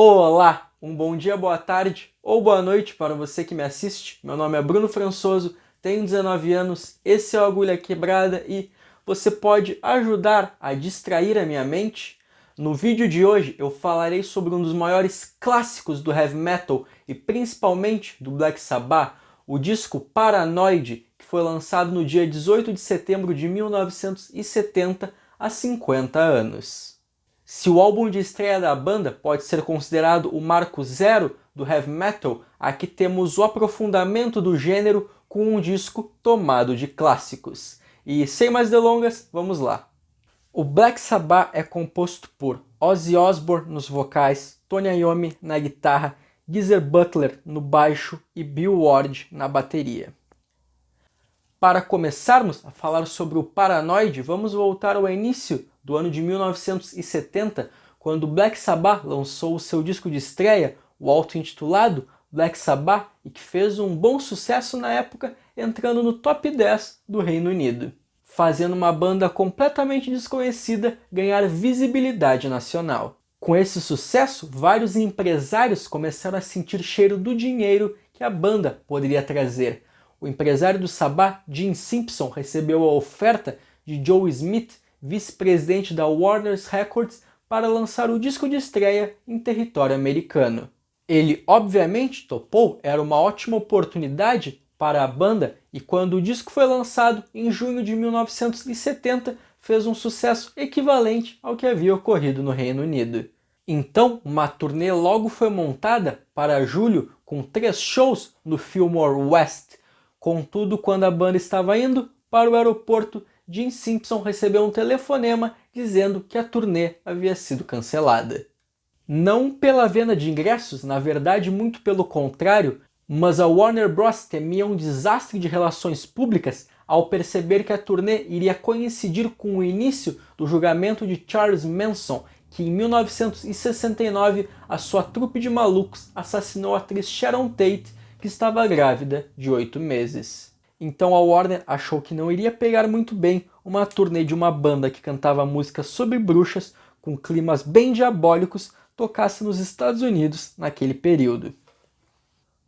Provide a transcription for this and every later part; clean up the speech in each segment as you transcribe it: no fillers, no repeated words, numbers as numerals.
Olá, um bom dia, boa tarde ou boa noite para você que me assiste. Meu nome é Bruno Françoso, tenho 19 anos, esse é o Agulha Quebrada e você pode ajudar a distrair a minha mente? No vídeo de hoje eu falarei sobre um dos maiores clássicos do heavy metal e principalmente do Black Sabbath, o disco Paranoid, que foi lançado no dia 18 de setembro de 1970, há 50 anos. Se o álbum de estreia da banda pode ser considerado o marco zero do heavy metal, aqui temos o aprofundamento do gênero com um disco tomado de clássicos. E sem mais delongas, vamos lá. O Black Sabbath é composto por Ozzy Osbourne nos vocais, Tony Iommi na guitarra, Geezer Butler no baixo e Bill Ward na bateria. Para começarmos a falar sobre o Paranoid, vamos voltar ao início do ano de 1970, quando o Black Sabbath lançou o seu disco de estreia, o auto-intitulado Black Sabbath, e que fez um bom sucesso na época, entrando no top 10 do Reino Unido, fazendo uma banda completamente desconhecida ganhar visibilidade nacional. Com esse sucesso, vários empresários começaram a sentir cheiro do dinheiro que a banda poderia trazer. O empresário do Sabbath, Gene Simpson, recebeu a oferta de Joe Smith, vice-presidente da Warner Records, para lançar o disco de estreia em território americano. Ele obviamente topou, era uma ótima oportunidade para a banda, e quando o disco foi lançado em junho de 1970, fez um sucesso equivalente ao que havia ocorrido no Reino Unido. Então, uma turnê logo foi montada para julho, com 3 shows no Fillmore West. Contudo, quando a banda estava indo para o aeroporto, Gene Simpson recebeu um telefonema dizendo que a turnê havia sido cancelada. Não pela venda de ingressos, na verdade muito pelo contrário, mas a Warner Bros. Temia um desastre de relações públicas ao perceber que a turnê iria coincidir com o início do julgamento de Charles Manson, que em 1969 a sua trupe de malucos assassinou a atriz Sharon Tate, que estava grávida de 8 meses. Então a Warner achou que não iria pegar muito bem uma turnê de uma banda que cantava músicas sobre bruxas, com climas bem diabólicos, tocasse nos Estados Unidos naquele período.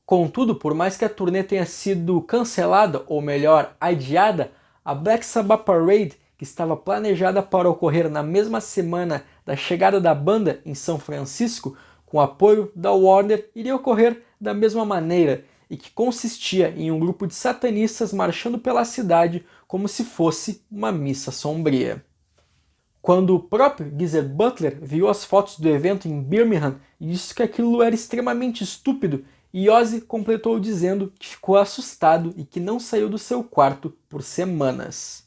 Contudo, por mais que a turnê tenha sido cancelada, ou melhor, adiada, a Black Sabbath Parade, que estava planejada para ocorrer na mesma semana da chegada da banda em São Francisco, com apoio da Warner, iria ocorrer da mesma maneira, e que consistia em um grupo de satanistas marchando pela cidade como se fosse uma missa sombria. Quando o próprio Geezer Butler viu as fotos do evento em Birmingham e disse que aquilo era extremamente estúpido, e Ozzy completou dizendo que ficou assustado e que não saiu do seu quarto por semanas.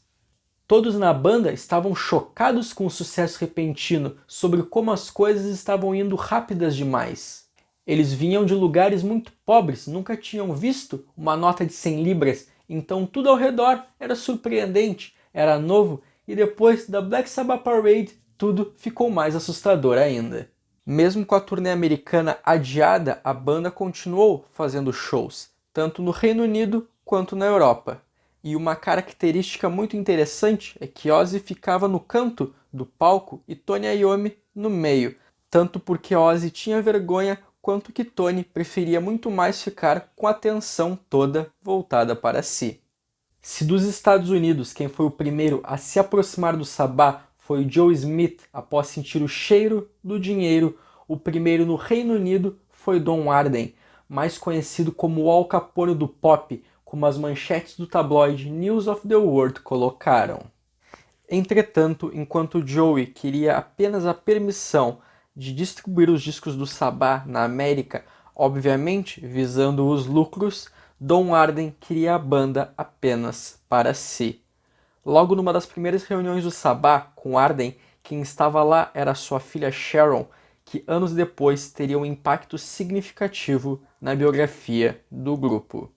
Todos na banda estavam chocados com o sucesso repentino, sobre como as coisas estavam indo rápidas demais. Eles vinham de lugares muito pobres, nunca tinham visto uma nota de 100 libras, então tudo ao redor era surpreendente, era novo, e depois da Black Sabbath Parade, tudo ficou mais assustador ainda. Mesmo com a turnê americana adiada, a banda continuou fazendo shows, tanto no Reino Unido quanto na Europa. E uma característica muito interessante é que Ozzy ficava no canto do palco e Tony Iommi no meio, tanto porque Ozzy tinha vergonha quanto que Tony preferia muito mais ficar com a atenção toda voltada para si. Se dos Estados Unidos quem foi o primeiro a se aproximar do Sabbath foi Joe Smith após sentir o cheiro do dinheiro, o primeiro no Reino Unido foi Don Arden, mais conhecido como o Al Capone do pop, como as manchetes do tabloide News of the World colocaram. Entretanto, enquanto Joey queria apenas a permissão de distribuir os discos do Sabbath na América, obviamente visando os lucros, Don Arden queria a banda apenas para si. Logo numa das primeiras reuniões do Sabbath com Arden, quem estava lá era sua filha Sharon, que anos depois teria um impacto significativo na biografia do grupo.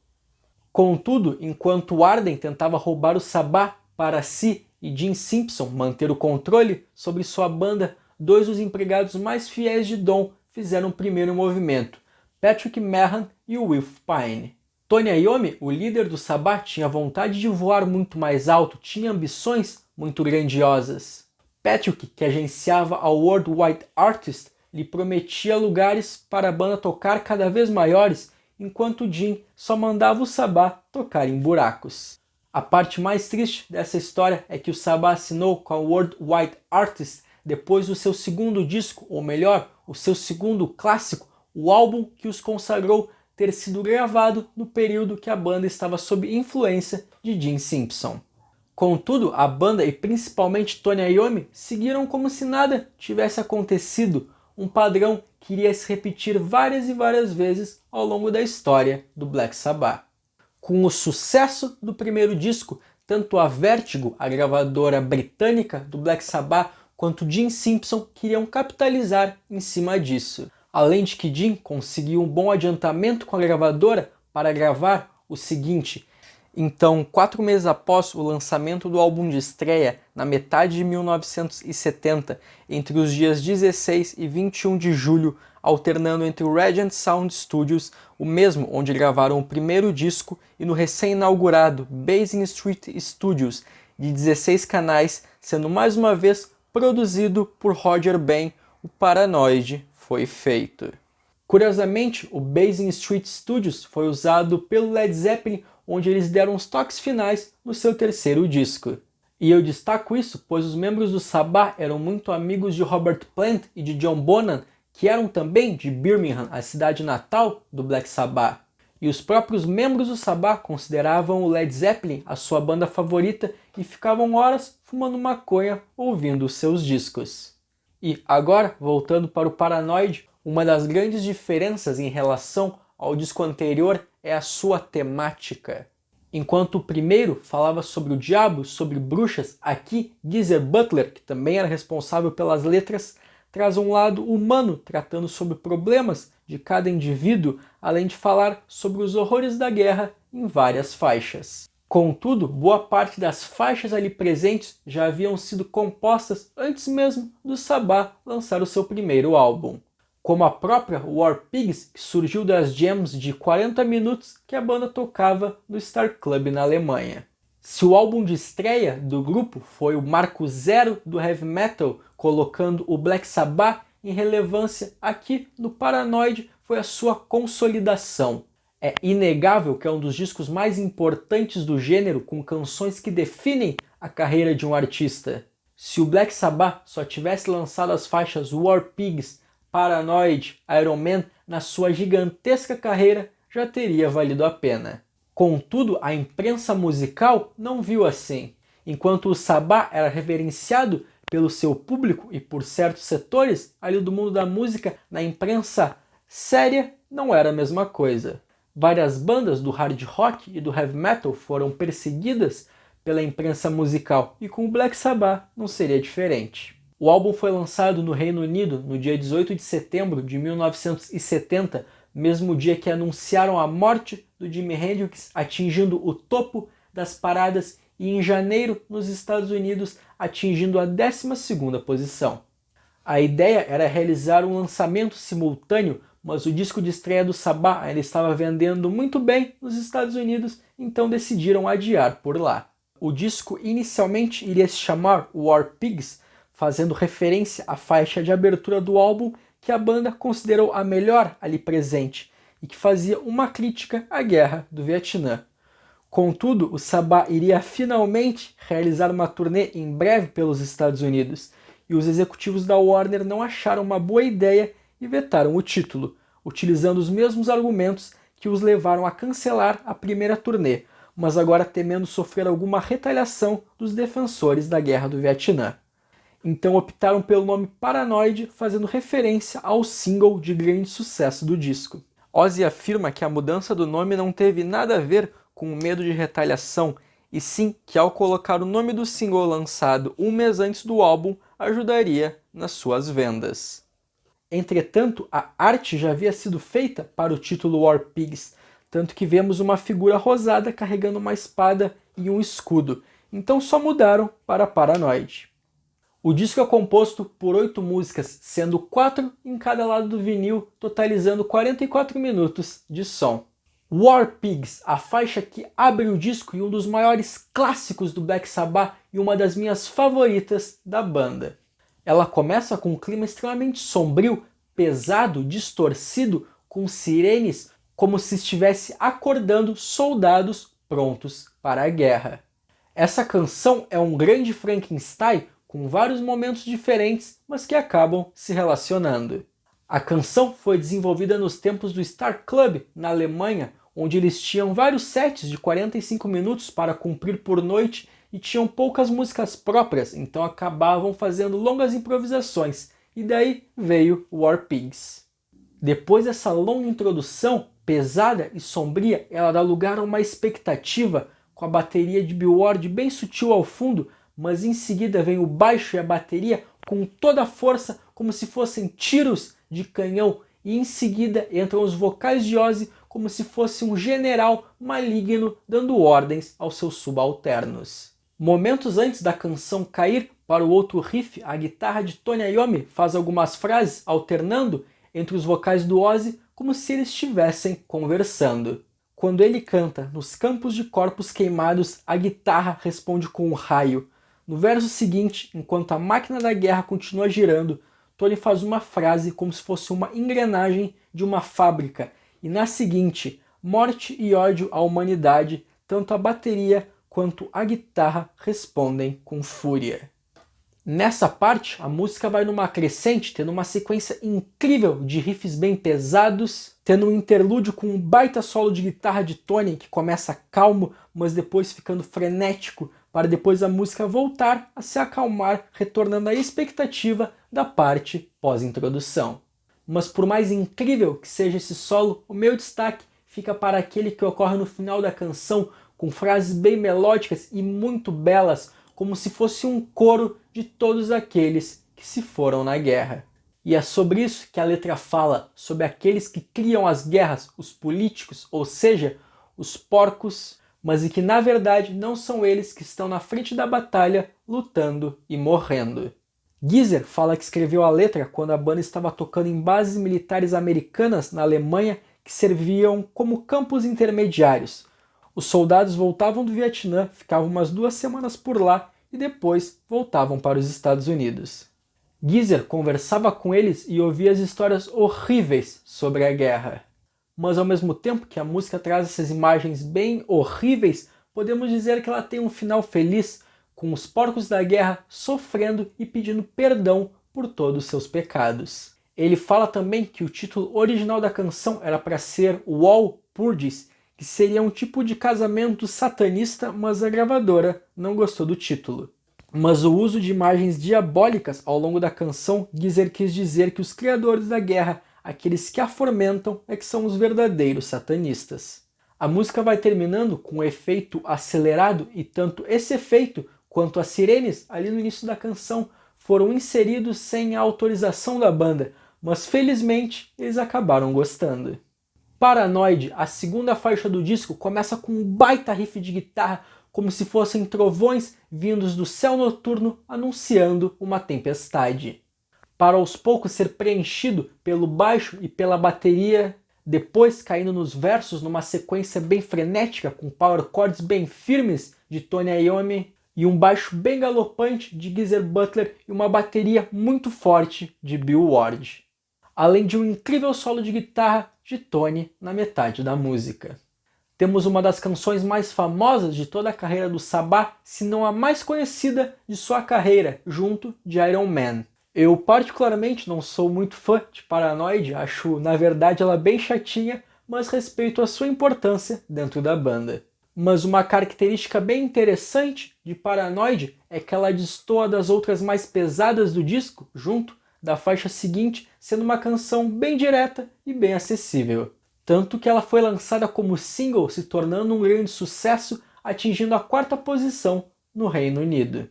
Contudo, enquanto Arden tentava roubar o Sabbath para si e Gene Simpson manter o controle sobre sua banda, 2 dos empregados mais fiéis de Don fizeram o primeiro movimento, Patrick Meehan e Wilf Pine. Tony Iommi, o líder do Sabbath, tinha vontade de voar muito mais alto, tinha ambições muito grandiosas. Patrick, que agenciava a Worldwide Artists, lhe prometia lugares para a banda tocar cada vez maiores, enquanto Jim só mandava o Sabá tocar em buracos. A parte mais triste dessa história é que o Sabá assinou com a Worldwide Artists depois do seu segundo disco, ou melhor, o seu segundo clássico, o álbum que os consagrou ter sido gravado no período que a banda estava sob influência de Gene Simpson. Contudo, a banda e principalmente Tony Iommi seguiram como se nada tivesse acontecido, um padrão que iria se repetir várias e várias vezes ao longo da história do Black Sabbath. Com o sucesso do primeiro disco, tanto a Vertigo, a gravadora britânica do Black Sabbath, quanto Gene Simpson queriam capitalizar em cima disso. Além de que Jim conseguiu um bom adiantamento com a gravadora para gravar o seguinte. Então, 4 meses após o lançamento do álbum de estreia, na metade de 1970, entre os dias 16 e 21 de julho, alternando entre o Regent Sound Studios, o mesmo onde gravaram o primeiro disco, e no recém-inaugurado Basin Street Studios, de 16 canais, sendo mais uma vez produzido por Roger Ben, o Paranoid foi feito. Curiosamente, o Basin Street Studios foi usado pelo Led Zeppelin, onde eles deram os toques finais no seu terceiro disco. E eu destaco isso pois os membros do Sabbath eram muito amigos de Robert Plant e de John Bonham, que eram também de Birmingham, a cidade natal do Black Sabbath. E os próprios membros do Sabbath consideravam o Led Zeppelin a sua banda favorita e ficavam horas fumando maconha ouvindo os seus discos. E agora, voltando para o Paranoid, uma das grandes diferenças em relação ao disco anterior é a sua temática. Enquanto o primeiro falava sobre o diabo, sobre bruxas, aqui Geezer Butler, que também era responsável pelas letras, traz um lado humano, tratando sobre problemas de cada indivíduo, além de falar sobre os horrores da guerra em várias faixas. Contudo, boa parte das faixas ali presentes já haviam sido compostas antes mesmo do Sabbath lançar o seu primeiro álbum, como a própria War Pigs, que surgiu das jams de 40 minutos que a banda tocava no Star Club na Alemanha. Se o álbum de estreia do grupo foi o marco zero do heavy metal, colocando o Black Sabbath em relevância, aqui no Paranoid foi a sua consolidação. É inegável que é um dos discos mais importantes do gênero, com canções que definem a carreira de um artista. Se o Black Sabbath só tivesse lançado as faixas War Pigs, Paranoid, Iron Man na sua gigantesca carreira, já teria valido a pena. Contudo, a imprensa musical não viu assim. Enquanto o Sabbath era reverenciado pelo seu público e por certos setores ali do mundo da música, na imprensa séria não era a mesma coisa. Várias bandas do hard rock e do heavy metal foram perseguidas pela imprensa musical e com o Black Sabbath não seria diferente. O álbum foi lançado no Reino Unido no dia 18 de setembro de 1970, mesmo dia que anunciaram a morte do Jimi Hendrix, atingindo o topo das paradas, e em janeiro nos Estados Unidos atingindo a 12ª posição. A ideia era realizar um lançamento simultâneo, mas o disco de estreia do Sabbath ainda estava vendendo muito bem nos Estados Unidos, então decidiram adiar por lá. O disco inicialmente iria se chamar War Pigs, fazendo referência à faixa de abertura do álbum que a banda considerou a melhor ali presente e que fazia uma crítica à guerra do Vietnã. Contudo, o Sabbath iria finalmente realizar uma turnê em breve pelos Estados Unidos, e os executivos da Warner não acharam uma boa ideia e vetaram o título, utilizando os mesmos argumentos que os levaram a cancelar a primeira turnê, mas agora temendo sofrer alguma retaliação dos defensores da guerra do Vietnã. Então optaram pelo nome Paranoid, fazendo referência ao single de grande sucesso do disco. Ozzy afirma que a mudança do nome não teve nada a ver com o medo de retaliação, e sim que ao colocar o nome do single lançado um mês antes do álbum, ajudaria nas suas vendas. Entretanto, a arte já havia sido feita para o título War Pigs, tanto que vemos uma figura rosada carregando uma espada e um escudo, então só mudaram para Paranoid. O disco é composto por 8 músicas, sendo 4 em cada lado do vinil, totalizando 44 minutos de som. War Pigs, a faixa que abre o disco e um dos maiores clássicos do Black Sabbath e uma das minhas favoritas da banda. Ela começa com um clima extremamente sombrio, pesado, distorcido, com sirenes, como se estivesse acordando soldados prontos para a guerra. Essa canção é um grande Frankenstein com vários momentos diferentes, mas que acabam se relacionando. A canção foi desenvolvida nos tempos do Star Club, na Alemanha, onde eles tinham vários sets de 45 minutos para cumprir por noite e tinham poucas músicas próprias, então acabavam fazendo longas improvisações, e daí veio War Pigs. Depois dessa longa introdução, pesada e sombria, ela dá lugar a uma expectativa, com a bateria de Bill Ward bem sutil ao fundo, mas em seguida vem o baixo e a bateria com toda a força, como se fossem tiros de canhão, e em seguida entram os vocais de Ozzy como se fosse um general maligno dando ordens aos seus subalternos. Momentos antes da canção cair para o outro riff, a guitarra de Tony Iommi faz algumas frases alternando entre os vocais do Ozzy como se eles estivessem conversando. Quando ele canta "Nos campos de corpos queimados", a guitarra responde com um raio. No verso seguinte, enquanto a máquina da guerra continua girando, Tony faz uma frase como se fosse uma engrenagem de uma fábrica, e na seguinte, morte e ódio à humanidade, tanto a bateria quanto a guitarra respondem com fúria. Nessa parte, a música vai numa crescente, tendo uma sequência incrível de riffs bem pesados, tendo um interlúdio com um baita solo de guitarra de Tony que começa calmo, mas depois ficando frenético, para depois a música voltar a se acalmar, retornando à expectativa da parte pós-introdução. Mas por mais incrível que seja esse solo, o meu destaque fica para aquele que ocorre no final da canção, com frases bem melódicas e muito belas, como se fosse um coro de todos aqueles que se foram na guerra. E é sobre isso que a letra fala, sobre aqueles que criam as guerras, os políticos, ou seja, os porcos, mas e que na verdade não são eles que estão na frente da batalha, lutando e morrendo. Geezer fala que escreveu a letra quando a banda estava tocando em bases militares americanas na Alemanha que serviam como campos intermediários. Os soldados voltavam do Vietnã, ficavam umas 2 semanas por lá e depois voltavam para os Estados Unidos. Geezer conversava com eles e ouvia as histórias horríveis sobre a guerra. Mas ao mesmo tempo que a música traz essas imagens bem horríveis, podemos dizer que ela tem um final feliz, com os porcos da guerra sofrendo e pedindo perdão por todos os seus pecados. Ele fala também que o título original da canção era para ser Wall Purges, que seria um tipo de casamento satanista, mas a gravadora não gostou do título. Mas o uso de imagens diabólicas ao longo da canção, Geezer quis dizer que os criadores da guerra, aqueles que a fomentam, é que são os verdadeiros satanistas. A música vai terminando com um efeito acelerado e tanto esse efeito quanto as sirenes ali no início da canção foram inseridos sem a autorização da banda, mas felizmente eles acabaram gostando. Paranoid, a segunda faixa do disco, começa com um baita riff de guitarra, como se fossem trovões vindos do céu noturno anunciando uma tempestade. Para aos poucos ser preenchido pelo baixo e pela bateria, depois caindo nos versos numa sequência bem frenética, com power chords bem firmes de Tony Iommi, e um baixo bem galopante de Geezer Butler e uma bateria muito forte de Bill Ward. Além de um incrível solo de guitarra de Tony na metade da música. Temos uma das canções mais famosas de toda a carreira do Sabá, se não a mais conhecida de sua carreira, junto de Iron Man. Eu particularmente não sou muito fã de Paranoid, acho na verdade ela bem chatinha, mas respeito a sua importância dentro da banda. Mas uma característica bem interessante de Paranoid é que ela destoa das outras mais pesadas do disco, junto da faixa seguinte, sendo uma canção bem direta e bem acessível. Tanto que ela foi lançada como single, se tornando um grande sucesso, atingindo a 4ª posição no Reino Unido.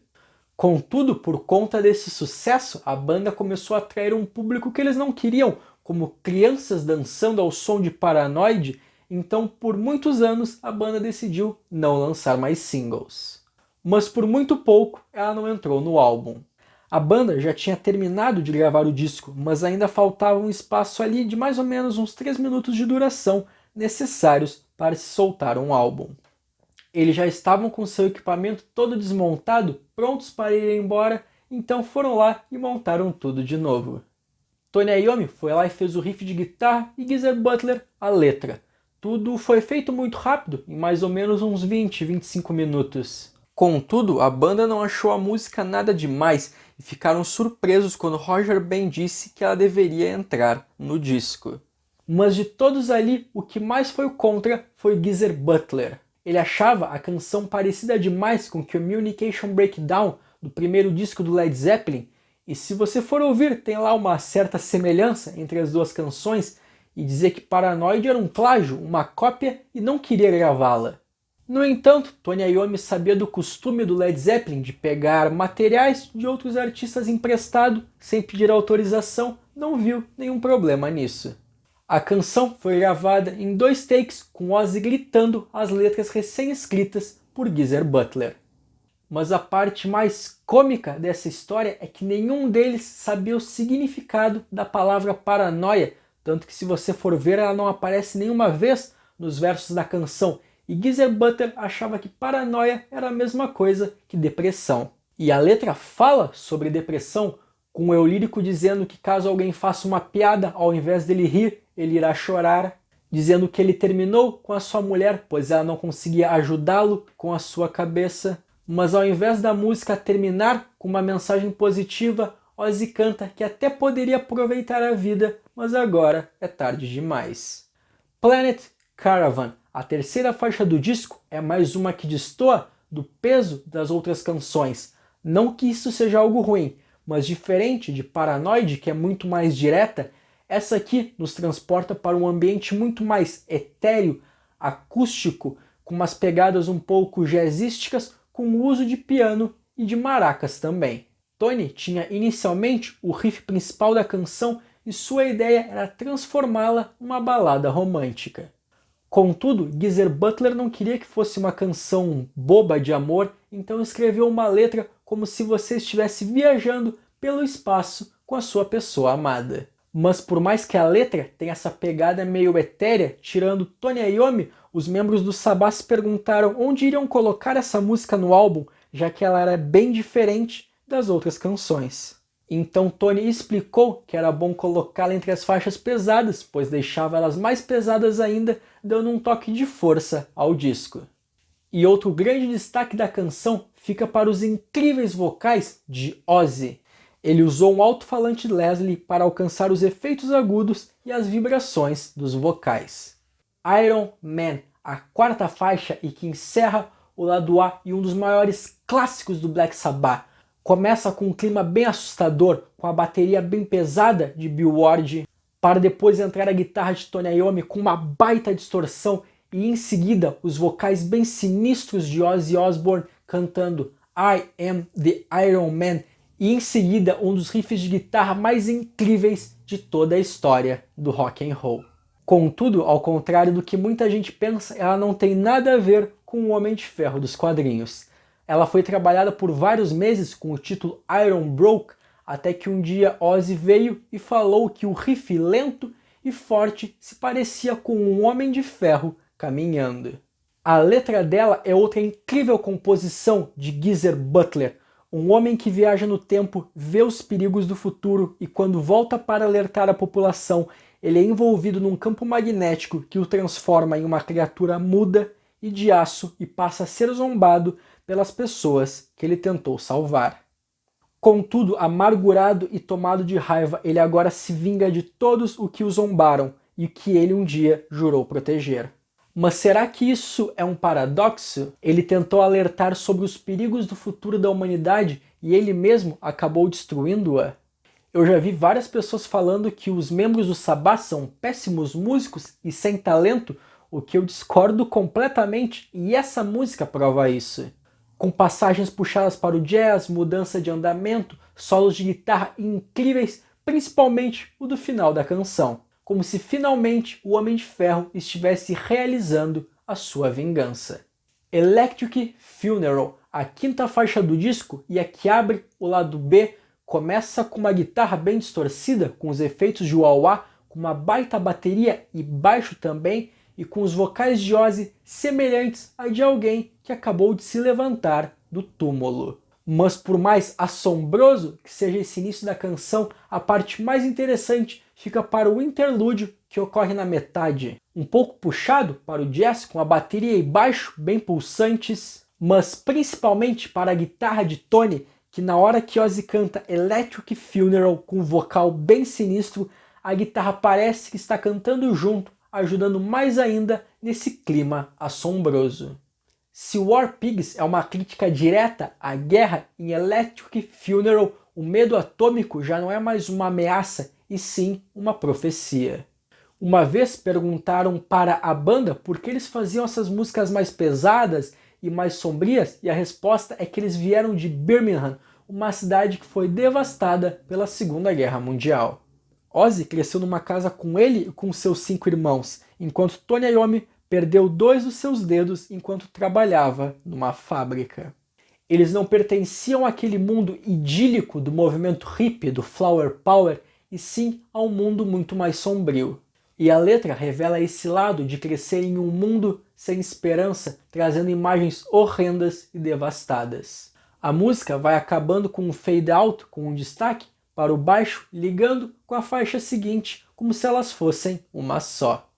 Contudo, por conta desse sucesso, a banda começou a atrair um público que eles não queriam, como crianças dançando ao som de Paranoid, então por muitos anos a banda decidiu não lançar mais singles. Mas por muito pouco ela não entrou no álbum. A banda já tinha terminado de gravar o disco, mas ainda faltava um espaço ali de mais ou menos uns 3 minutos de duração necessários para se soltar um álbum. Eles já estavam com seu equipamento todo desmontado, prontos para ir embora, então foram lá e montaram tudo de novo. Tony Iommi foi lá e fez o riff de guitarra e Geezer Butler a letra. Tudo foi feito muito rápido, em mais ou menos uns 20-25 minutos. Contudo, a banda não achou a música nada demais e ficaram surpresos quando Roger Ben disse que ela deveria entrar no disco. Mas de todos ali, o que mais foi contra foi Geezer Butler. Ele achava a canção parecida demais com Communication Breakdown, do primeiro disco do Led Zeppelin, e se você for ouvir, tem lá uma certa semelhança entre as duas canções, e dizer que Paranoid era um plágio, uma cópia, e não queria gravá-la. No entanto, Tony Iommi sabia do costume do Led Zeppelin de pegar materiais de outros artistas emprestado sem pedir autorização, não viu nenhum problema nisso. A canção foi gravada em 2 takes com Ozzy gritando as letras recém-escritas por Geezer Butler. Mas a parte mais cômica dessa história é que nenhum deles sabia o significado da palavra paranoia, tanto que se você for ver ela não aparece nenhuma vez nos versos da canção, e Geezer Butler achava que paranoia era a mesma coisa que depressão. E a letra fala sobre depressão, com o eu lírico dizendo que caso alguém faça uma piada, ao invés dele rir, ele irá chorar, dizendo que ele terminou com a sua mulher, pois ela não conseguia ajudá-lo com a sua cabeça. Mas ao invés da música terminar com uma mensagem positiva, Ozzy canta que até poderia aproveitar a vida, mas agora é tarde demais. Planet Caravan, a terceira faixa do disco, é mais uma que destoa do peso das outras canções. Não que isso seja algo ruim, mas diferente de Paranoid, que é muito mais direta, essa aqui nos transporta para um ambiente muito mais etéreo, acústico, com umas pegadas um pouco jazzísticas, com o uso de piano e de maracas também. Tony tinha inicialmente o riff principal da canção e sua ideia era transformá-la numa balada romântica. Contudo, Geezer Butler não queria que fosse uma canção boba de amor, então escreveu uma letra como se você estivesse viajando pelo espaço com a sua pessoa amada. Mas por mais que a letra tenha essa pegada meio etérea, tirando Tony Iommi, os membros do Sabbath se perguntaram onde iriam colocar essa música no álbum, já que ela era bem diferente das outras canções. Então Tony explicou que era bom colocá-la entre as faixas pesadas, pois deixava elas mais pesadas ainda, dando um toque de força ao disco. E outro grande destaque da canção fica para os incríveis vocais de Ozzy. Ele usou um alto-falante Leslie para alcançar os efeitos agudos e as vibrações dos vocais. Iron Man, a quarta faixa e que encerra o lado A e um dos maiores clássicos do Black Sabbath. Começa com um clima bem assustador, com a bateria bem pesada de Bill Ward, para depois entrar a guitarra de Tony Iommi com uma baita distorção e em seguida os vocais bem sinistros de Ozzy Osbourne cantando I Am the Iron Man, e em seguida um dos riffs de guitarra mais incríveis de toda a história do rock and roll. Contudo, ao contrário do que muita gente pensa, ela não tem nada a ver com o Homem de Ferro dos quadrinhos. Ela foi trabalhada por vários meses com o título Iron Broke, até que um dia Ozzy veio e falou que o riff lento e forte se parecia com um Homem de Ferro caminhando. A letra dela é outra incrível composição de Geezer Butler, um homem que viaja no tempo, vê os perigos do futuro e quando volta para alertar a população, ele é envolvido num campo magnético que o transforma em uma criatura muda e de aço e passa a ser zombado pelas pessoas que ele tentou salvar. Contudo, amargurado e tomado de raiva, ele agora se vinga de todos os que o zombaram e que ele um dia jurou proteger. Mas será que isso é um paradoxo? Ele tentou alertar sobre os perigos do futuro da humanidade e ele mesmo acabou destruindo-a? Eu já vi várias pessoas falando que os membros do Sabbath são péssimos músicos e sem talento, o que eu discordo completamente, e essa música prova isso. Com passagens puxadas para o jazz, mudança de andamento, solos de guitarra incríveis, principalmente o do final da canção. Como se finalmente o Homem de Ferro estivesse realizando a sua vingança. Electric Funeral, a quinta faixa do disco e a que abre o lado B, começa com uma guitarra bem distorcida, com os efeitos de wah-wah, com uma baita bateria e baixo também, e com os vocais de Ozzy semelhantes a de alguém que acabou de se levantar do túmulo. Mas por mais assombroso que seja esse início da canção, a parte mais interessante fica para o interlúdio que ocorre na metade. Um pouco puxado para o jazz, com a bateria e baixo bem pulsantes, mas principalmente para a guitarra de Tony, que na hora que Ozzy canta Electric Funeral com um vocal bem sinistro, a guitarra parece que está cantando junto, ajudando mais ainda nesse clima assombroso. Se War Pigs é uma crítica direta à guerra, em Electric Funeral o medo atômico já não é mais uma ameaça, e sim uma profecia. Uma vez perguntaram para a banda por que eles faziam essas músicas mais pesadas e mais sombrias, e a resposta é que eles vieram de Birmingham, uma cidade que foi devastada pela Segunda Guerra Mundial. Ozzy cresceu numa casa com ele e com seus 5 irmãos, enquanto Tony Iommi perdeu 2 dos seus dedos enquanto trabalhava numa fábrica. Eles não pertenciam àquele mundo idílico do movimento hippie, do Flower Power, e sim a um mundo muito mais sombrio. E a letra revela esse lado de crescer em um mundo sem esperança, trazendo imagens horrendas e devastadas. A música vai acabando com um fade out, com um destaque para o baixo, ligando com a faixa seguinte, como se elas fossem uma só.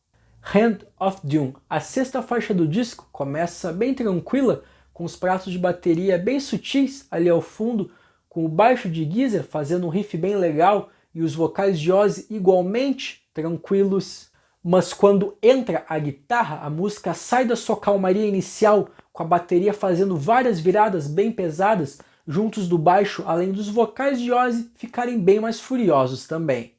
Hand of Doom, a 6ª faixa do disco, começa bem tranquila, com os pratos de bateria bem sutis ali ao fundo, com o baixo de Geezer fazendo um riff bem legal e os vocais de Ozzy igualmente tranquilos. Mas quando entra a guitarra, a música sai da sua calmaria inicial, com a bateria fazendo várias viradas bem pesadas, juntos do baixo, além dos vocais de Ozzy ficarem bem mais furiosos também.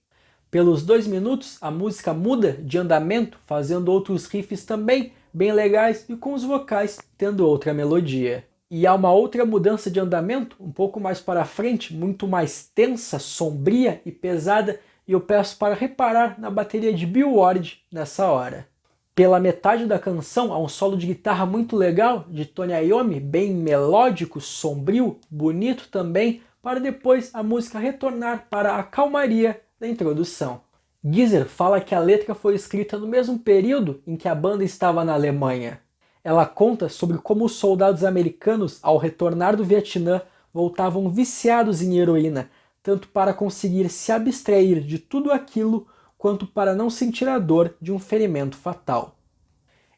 Pelos 2 minutos, a música muda de andamento, fazendo outros riffs também bem legais e com os vocais tendo outra melodia. E há uma outra mudança de andamento, um pouco mais para frente, muito mais tensa, sombria e pesada, e eu peço para reparar na bateria de Bill Ward nessa hora. Pela metade da canção há um solo de guitarra muito legal de Tony Iommi, bem melódico, sombrio, bonito também, para depois a música retornar para a calmaria da introdução. Geezer fala que a letra foi escrita no mesmo período em que a banda estava na Alemanha. Ela conta sobre como os soldados americanos, ao retornar do Vietnã, voltavam viciados em heroína, tanto para conseguir se abstrair de tudo aquilo, quanto para não sentir a dor de um ferimento fatal.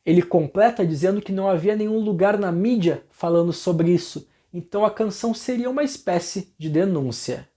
Ele completa dizendo que não havia nenhum lugar na mídia falando sobre isso, então a canção seria uma espécie de denúncia.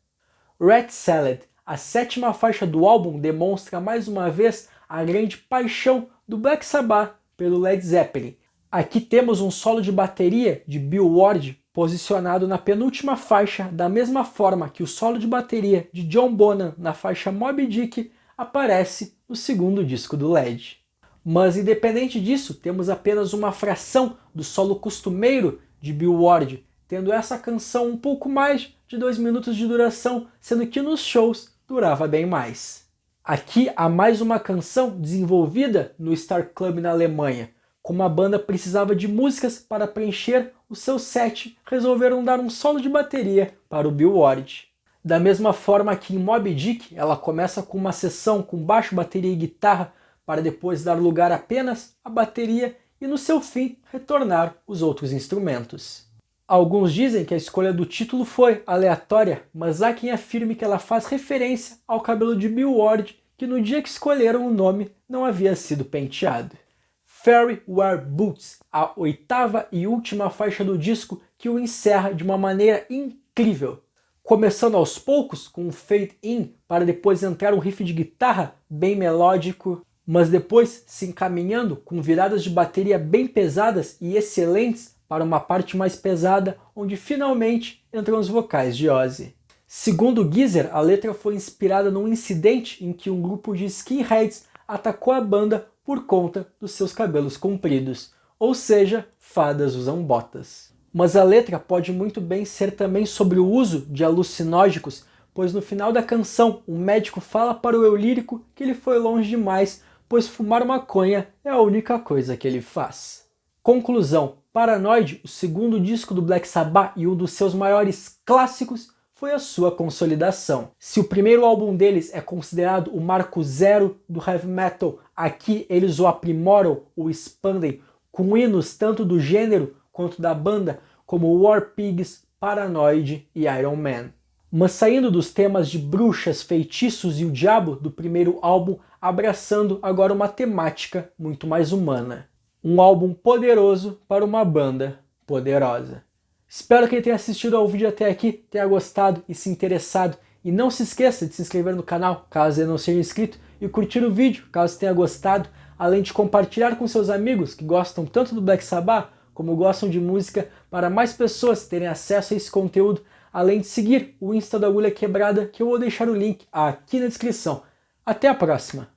Rat Salad, a 7ª faixa do álbum, demonstra mais uma vez a grande paixão do Black Sabbath pelo Led Zeppelin. Aqui temos um solo de bateria de Bill Ward posicionado na penúltima faixa, da mesma forma que o solo de bateria de John Bonham na faixa Moby Dick aparece no 2º disco do Led. Mas independente disso, temos apenas uma fração do solo costumeiro de Bill Ward, tendo essa canção um pouco mais de 2 minutos de duração, sendo que nos shows durava bem mais. Aqui há mais uma canção desenvolvida no Star Club na Alemanha. Como a banda precisava de músicas para preencher o seu set, resolveram dar um solo de bateria para o Bill Ward. Da mesma forma que em Moby Dick, ela começa com uma sessão com baixo, bateria e guitarra, para depois dar lugar apenas à bateria e no seu fim retornar os outros instrumentos. Alguns dizem que a escolha do título foi aleatória, mas há quem afirme que ela faz referência ao cabelo de Bill Ward, que no dia que escolheram o nome não havia sido penteado. Fairy Wear Boots, a 8ª e última faixa do disco, que o encerra de uma maneira incrível. Começando aos poucos com um fade in, para depois entrar um riff de guitarra bem melódico, mas depois se encaminhando com viradas de bateria bem pesadas e excelentes para uma parte mais pesada, onde finalmente entram os vocais de Ozzy. Segundo Geezer, a letra foi inspirada num incidente em que um grupo de skinheads atacou a banda por conta dos seus cabelos compridos, ou seja, fadas usam botas. Mas a letra pode muito bem ser também sobre o uso de alucinógenos, pois no final da canção um médico fala para o eu lírico que ele foi longe demais, pois fumar maconha é a única coisa que ele faz. Conclusão: Paranoid, o 2º disco do Black Sabbath e um dos seus maiores clássicos, foi a sua consolidação. Se o primeiro álbum deles é considerado o marco zero do heavy metal, aqui eles o aprimoram, o expandem, com hinos tanto do gênero quanto da banda, como War Pigs, Paranoid e Iron Man. Mas saindo dos temas de bruxas, feitiços e o diabo do primeiro álbum, abraçando agora uma temática muito mais humana. Um álbum poderoso para uma banda poderosa. Espero que quem tenha assistido ao vídeo até aqui tenha gostado e se interessado. E não se esqueça de se inscrever no canal, caso ainda não seja inscrito, e curtir o vídeo, caso tenha gostado, além de compartilhar com seus amigos que gostam tanto do Black Sabbath como gostam de música, para mais pessoas terem acesso a esse conteúdo, além de seguir o Insta da Agulha Quebrada, que eu vou deixar o link aqui na descrição. Até a próxima!